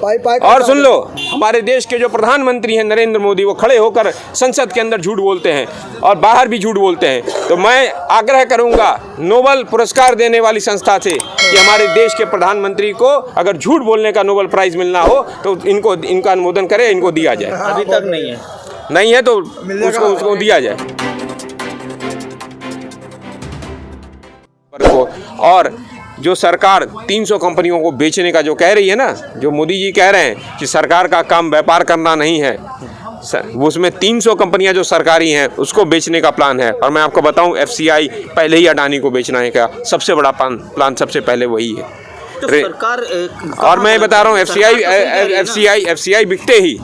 और सुन लो, हमारे देश के जो प्रधानमंत्री हैं नरेंद्र मोदी, वो खड़े होकर संसद के अंदर झूठ बोलते हैं और बाहर भी झूठ बोलते हैं। तो मैं आग्रह करूंगा नोबेल पुरस्कार देने वाली संस्था से कि हमारे देश के प्रधानमंत्री को अगर झूठ बोलने का नोबेल प्राइज़ मिलना हो तो इनका अनुमोदन करे, इनको दिया जाए। अभी तक नहीं है तो उसको दिया जाए। और जो सरकार 300 कंपनियों को बेचने का जो कह रही है ना, जो मोदी जी कह रहे हैं कि सरकार का काम व्यापार करना नहीं है, उसमें 300 कंपनियां जो सरकारी हैं उसको बेचने का प्लान है। और मैं आपको बताऊं, FCI पहले ही अडानी को बेचना है का सबसे बड़ा प्लान सबसे पहले वही है। तो सरकार और मैं बता रहा हूँ FCI बिकते ही,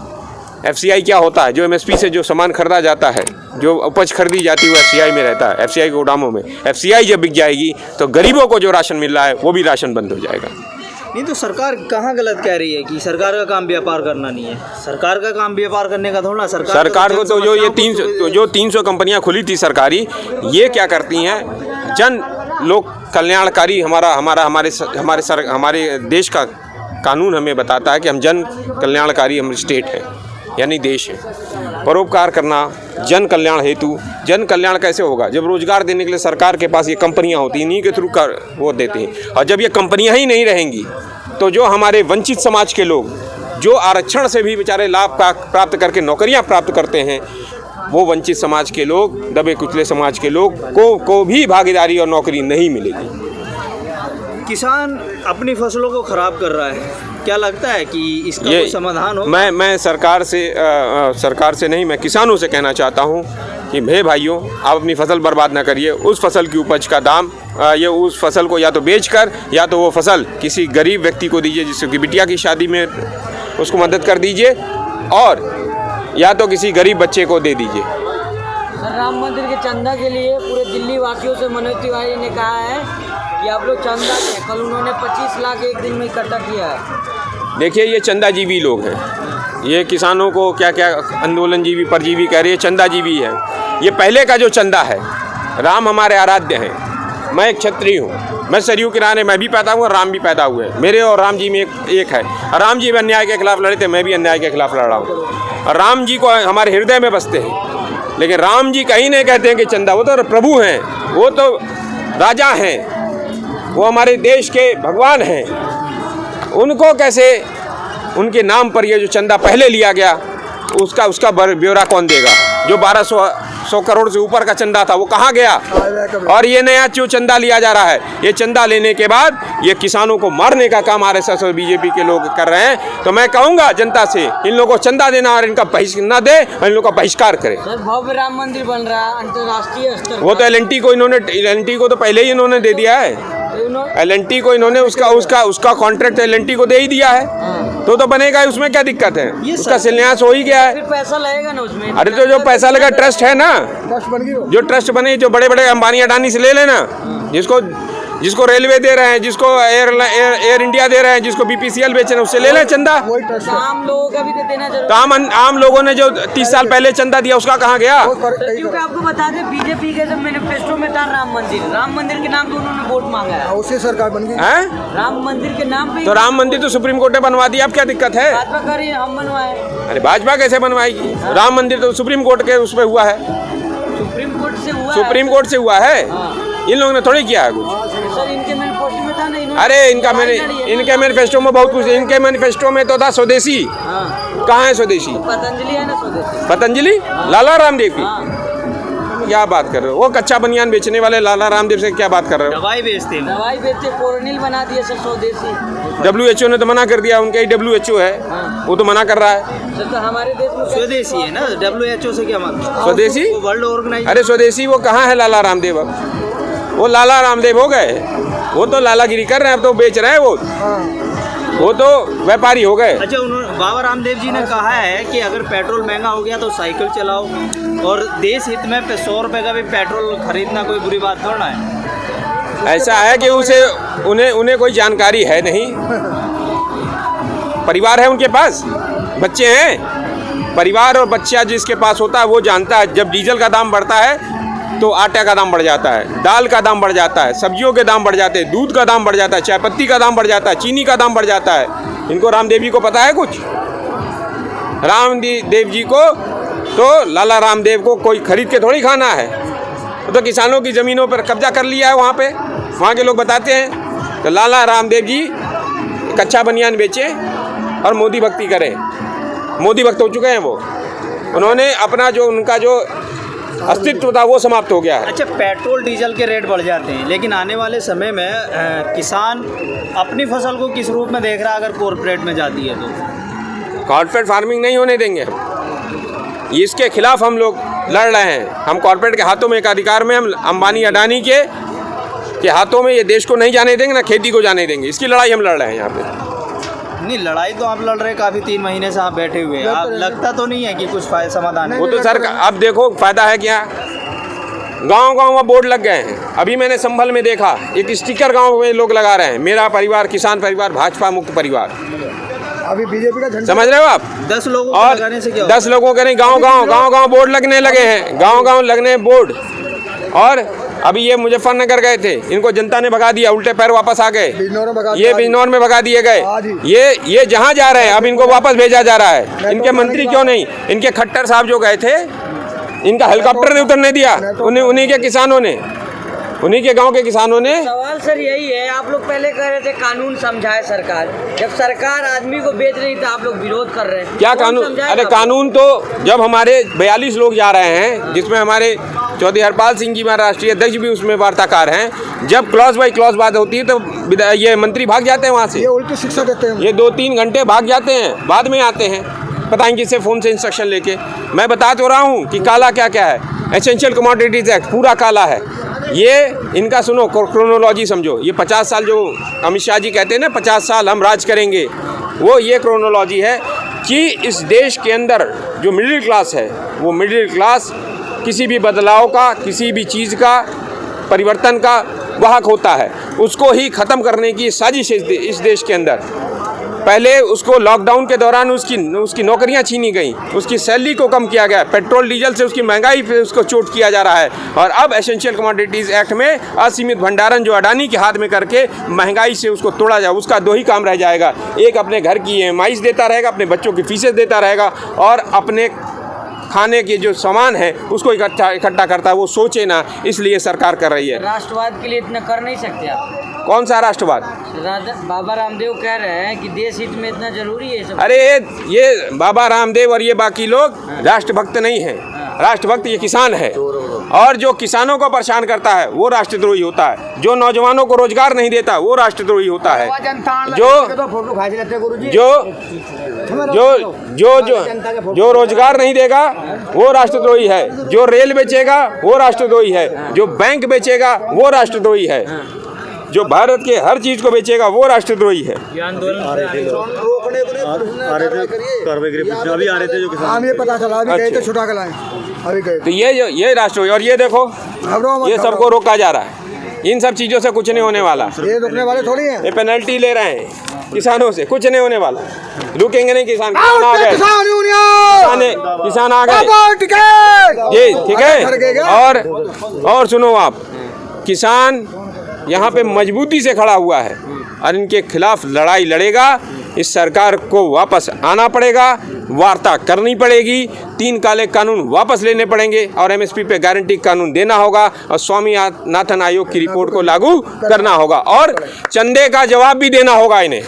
FCI क्या होता है, जो MSP से जो सामान खरीदा जाता है, जो उपज खरीदी जाती है वो FCI में रहता है, FCI के गोदामों में। FCI जब बिक जाएगी तो गरीबों को जो राशन मिल रहा है वो भी राशन बंद हो जाएगा। नहीं तो सरकार कहाँ गलत कह रही है कि सरकार का काम व्यापार करना नहीं है? सरकार का काम व्यापार करने का थोड़ा सरकार को तो जो 300 कंपनियां खुली थी सरकारी, ये क्या करती हैं, जन लोक कल्याणकारी हमारे देश का कानून हमें बताता है कि हम जन कल्याणकारी हम स्टेट हैं, यानी देश है। परोपकार करना जन कल्याण हेतु, जन कल्याण कैसे होगा? जब रोजगार देने के लिए सरकार के पास ये कंपनियां होती हैं, इन्हीं के थ्रू वो देते हैं। और जब ये कंपनियां ही नहीं रहेंगी तो जो हमारे वंचित समाज के लोग, जो आरक्षण से भी बेचारे लाभ प्राप्त करके नौकरियां प्राप्त करते हैं, वो वंचित समाज के लोग, दबे कुचले समाज के लोग को भी भागीदारी और नौकरी नहीं मिलेगी। किसान अपनी फसलों को खराब कर रहा है, क्या लगता है कि इसका कोई समाधान हो? मैं सरकार से नहीं, मैं किसानों से कहना चाहता हूं कि हे भाइयों, आप अपनी फसल बर्बाद ना करिए। उस फसल की उपज का दाम उस फसल को या तो बेचकर या तो वो फसल किसी गरीब व्यक्ति को दीजिए, जिसकी बिटिया की शादी में उसको मदद कर दीजिए, और या तो किसी गरीब बच्चे को दे दीजिए। सर, राम मंदिर के चंदा के लिए पूरे दिल्ली वासियों से मनोज तिवारी ने कहा है कि आप लोग चंदा दें। कल उन्होंने 25 लाख एक दिन में इकट्ठा किया है। देखिए, ये चंदाजीवी लोग हैं, ये किसानों को क्या क्या आंदोलनजीवी परजीवी कह रही है, चंदाजीवी है। ये पहले का जो चंदा है, राम हमारे आराध्य हैं। मैं एक क्षत्रिय हूँ, मैं सरयू किनारे मैं भी पैदा हुआ, राम भी पैदा हुए, मेरे और राम जी में एक है। राम जी भी अन्याय के खिलाफ लड़े थे, मैं भी अन्याय के खिलाफ लड़ा हूँ। और राम जी को हमारे हृदय में बसते हैं, लेकिन राम जी कहीं नहीं कहते हैं कि चंदा, वो तो प्रभु हैं, वो तो राजा हैं, वो हमारे देश के भगवान हैं। उनको कैसे, उनके नाम पर ये जो चंदा पहले लिया गया, उसका ब्यौरा कौन देगा? जो 1200 करोड़ से ऊपर का चंदा था वो कहाँ गया? और ये नया जो चंदा लिया जा रहा है, ये चंदा लेने के बाद ये किसानों को मारने का काम RSS और BJP के लोग कर रहे हैं। तो मैं कहूँगा जनता से, इन लोगों को चंदा देना और इनका न दे, इन लोगों का बहिष्कार करे। सर, भव्य राम मंदिर बन रहा है अंतर्राष्ट्रीय स्तर। वो तो LNT को तो पहले ही इन्होंने दे दिया है। LNT को इन्होंने उसका कॉन्ट्रैक्ट LNT को दे ही दिया है, तो बनेगा, उसमें क्या दिक्कत है? उसका शिलान्यास हो ही गया है। फिर पैसा लगेगा ना उसमें। अरे तो जो पैसा लगा, ट्रस्ट है ना, जो ट्रस्ट बने, जो बड़े बड़े अंबानी अडानी से ले लेना, जिसको रेलवे दे रहे हैं, जिसको एयर इंडिया दे रहे हैं, जिसको BPCL बेच रहे हैं, उससे ले लें चंदा। आम लोगों का भी तो देना जरूरी। तो आम लोगों ने जो 30 साल पहले चंदा दिया, उसका कहाँ गया? क्योंकि आपको बता दें, BJP के जब मैनिफेस्टो में था राम मंदिर के नाम पे उन्होंने वोट मांगा है, उससे सरकार बन गई है। राम मंदिर के नाम पे, तो राम मंदिर तो सुप्रीम कोर्ट ने बनवा दिया, अब क्या दिक्कत है? भाजपा कर रही है, हम बनवाए। अरे भाजपा कैसे बनवाएगी? राम मंदिर तो सुप्रीम कोर्ट के उसमें हुआ है, सुप्रीम कोर्ट से हुआ है। इन लोगों ने थोड़ी किया है कुछ। सर, इनके मैनिफेस्टो में था नहीं। अरे इनके मैनिफेस्टो में बहुत कुछ, इनके मैनिफेस्टो में तो था स्वदेशी। कहाँ है स्वदेशी? पतंजलि है ना स्वदेशी। पतंजलि लाला रामदेव की क्या बात कर रहे हो? वो कच्चा बनियान बेचने वाले लाला रामदेव से क्या बात कर रहे हो? दवाई बेचते कोरोनिल बना दिया सर स्वदेशी। WHO ने तो मना कर दिया, उनका ही WHO है, वो तो मना कर रहा है। सर, तो हमारे देश में स्वदेशी है ना, WHO से क्या मतलब? स्वदेशी वर्ल्ड ऑर्गेनाइजेशन। अरे स्वदेशी वो कहाँ है लाला रामदेव? अब वो लाला रामदेव हो गए, वो तो लालागिरी कर रहे हैं, अब तो बेच रहे हैं, वो तो व्यापारी हो गए। अच्छा, बाबा रामदेव जी ने कहा है कि अगर पेट्रोल महंगा हो गया तो साइकिल चलाओ, और देश हित में 100 रुपये का भी पेट्रोल खरीदना कोई बुरी बात थोड़ा है। ऐसा है कि उन्हें कोई जानकारी है नहीं। परिवार है उनके पास, बच्चे हैं, परिवार और बच्चा जिसके पास होता है वो जानता है। जब डीजल का दाम बढ़ता है तो आटा का दाम बढ़ जाता है, दाल का दाम बढ़ जाता है, सब्जियों के दाम बढ़ जाते हैं, दूध का दाम बढ़ जाता है, चाय पत्ती का दाम बढ़ जाता है, चीनी का दाम बढ़ जाता है। इनको रामदेव जी को पता है कुछ? रामदेव जी को तो लाला रामदेव को कोई खरीद के थोड़ी खाना है, तो किसानों की ज़मीनों पर कब्जा कर लिया है वहाँ पे। वहाँ के लोग बताते हैं तो लाला रामदेव जी कच्चा बनियान बेचे और मोदी भक्ति करें। मोदी भक्त हो चुके हैं वो। उन्होंने अपना जो उनका जो अस्तित्व था वो समाप्त हो गया है। अच्छा, पेट्रोल डीजल के रेट बढ़ जाते हैं, लेकिन आने वाले समय में किसान अपनी फसल को किस रूप में देख रहा है अगर कॉरपोरेट में जाती है तो? कॉर्पोरेट फार्मिंग नहीं होने देंगे हम, इसके खिलाफ हम लोग लड़ रहे हैं। हम कॉर्पोरेट के हाथों में एक अधिकार में हम अंबानी अडानी के हाथों में ये देश को नहीं जाने देंगे, ना खेती को जाने देंगे। इसकी लड़ाई हम लड़ रहे हैं यहाँ पे। नहीं, लड़ाई तो आप लड़ रहे हैं, काफ़ी 3 महीने से आप बैठे हुए हैं, आप लगता तो नहीं है कि कुछ समाधान है? वो तो सर अब देखो फ़ायदा है क्या, गांव-गांव में बोर्ड लग गए हैं। अभी मैंने संभल में देखा एक स्टिकर गांव में लोग लगा रहे हैं, मेरा परिवार किसान परिवार भाजपा मुक्त परिवार। अभी बीजेपी का झंडा समझ रहे हो आप? 10 लोगों को और लगाने से क्या 10 लोगों के नहीं, गांव-गांव बोर्ड लगने लगे हैं, गांव-गांव लगने बोर्ड। और अभी ये मुजफ्फरनगर गए थे, इनको जनता ने भगा दिया, उल्टे पैर वापस आ गए। ये बिजनौर में भगा दिए गए। ये जहाँ जा रहे हैं अब इनको वापस भेजा जा रहा है। इनके मंत्री क्यों नहीं, इनके खट्टर साहब जो गए थे, इनका हेलीकॉप्टर ने उतरने दिया, उन्हीं के किसानों ने, उन्हीं के गांव के किसानों ने। सवाल सर यही है, आप लोग पहले कह रहे थे कानून समझाए सरकार, जब सरकार आदमी को बेच रही थी आप लोग विरोध कर रहे हैं। क्या कानून? अरे कानून तो जब हमारे 42 लोग जा रहे हैं, जिसमें हमारे चौधरी हरपाल सिंह जी हमारे राष्ट्रीय अध्यक्ष भी उसमें वार्ताकार हैं, जब क्लॉज बाई क्लॉज बात होती है तो ये मंत्री भाग जाते हैं वहाँ से। ये उल्टी शिक्षा देते हैं। ये 2-3 घंटे भाग जाते हैं, बाद में आते हैं, पता नहीं किससे फ़ोन से इंस्ट्रक्शन लेके। मैं बता तो रहा हूँ कि काला क्या क्या है। एसेंशियल कमोडिटीज़ एक्ट पूरा काला है। ये इनका सुनो, क्रोनोलॉजी समझो। ये 50 साल जो अमित शाह जी कहते हैं ना, 50 साल हम राज करेंगे, वो ये क्रोनोलॉजी है कि इस देश के अंदर जो मिडिल क्लास है, वो मिडिल क्लास किसी भी बदलाव का, किसी भी चीज़ का परिवर्तन का वाहक होता है। उसको ही ख़त्म करने की साजिश इस देश के अंदर। पहले उसको लॉकडाउन के दौरान उसकी नौकरियां छीनी गई, उसकी सैलरी को कम किया गया, पेट्रोल डीजल से उसकी महंगाई पे उसको चोट किया जा रहा है। और अब एसेंशियल कमोडिटीज़ एक्ट में असीमित भंडारण जो अडानी के हाथ में करके महंगाई से उसको तोड़ा जाए। उसका 2 ही काम रह जाएगा, एक अपने घर की EMIs देता रहेगा, अपने बच्चों की फीसें देता रहेगा, और अपने खाने के जो सामान है उसको इकट्ठा करता है। वो सोचे ना, इसलिए सरकार कर रही है। राष्ट्रवाद के लिए इतना कर नहीं सकते आप? कौन सा राष्ट्रवाद? बाबा रामदेव कह रहे हैं कि देश हित में इतना जरूरी है सब। अरे ये बाबा रामदेव और ये बाकी लोग राष्ट्रभक्त नहीं हैं। राष्ट्रभक्त ये किसान है, और जो किसानों को परेशान करता है वो राष्ट्रद्रोही होता है। जो नौजवानों को रोजगार नहीं देता वो राष्ट्रद्रोही होता है। जो रोजगार नहीं देगा वो राष्ट्रद्रोही है। जो रेल बेचेगा वो राष्ट्रद्रोही है। जो बैंक बेचेगा वो राष्ट्रद्रोही है। जो भारत के हर चीज को बेचेगा वो राष्ट्रद्रोही है। अभी आ रहे थे जो किसान, ये पता चला, अभी गए थे छुटा के लाए, अभी गए। तो ये राष्ट्रद्रोही। और ये देखो, ये सबको रोका जा रहा है। इन सब चीजों से कुछ नहीं होने वाला। ये रुकने वाले थोड़ी हैं। ये पेनल्टी ले रहे हैं किसानों से, कुछ नहीं होने वाला। रुकेंगे नहीं किसान। किसान आ गए जी, ठीक है। और सुनो आप, किसान यहाँ पे मजबूती से खड़ा हुआ है और इनके खिलाफ लड़ाई लड़ेगा। इस सरकार को वापस आना पड़ेगा, वार्ता करनी पड़ेगी, 3 काले कानून वापस लेने पड़ेंगे और MSP पे गारंटी कानून देना होगा और स्वामीनाथन आयोग की रिपोर्ट को लागू करना होगा और चंदे का जवाब भी देना होगा इन्हें।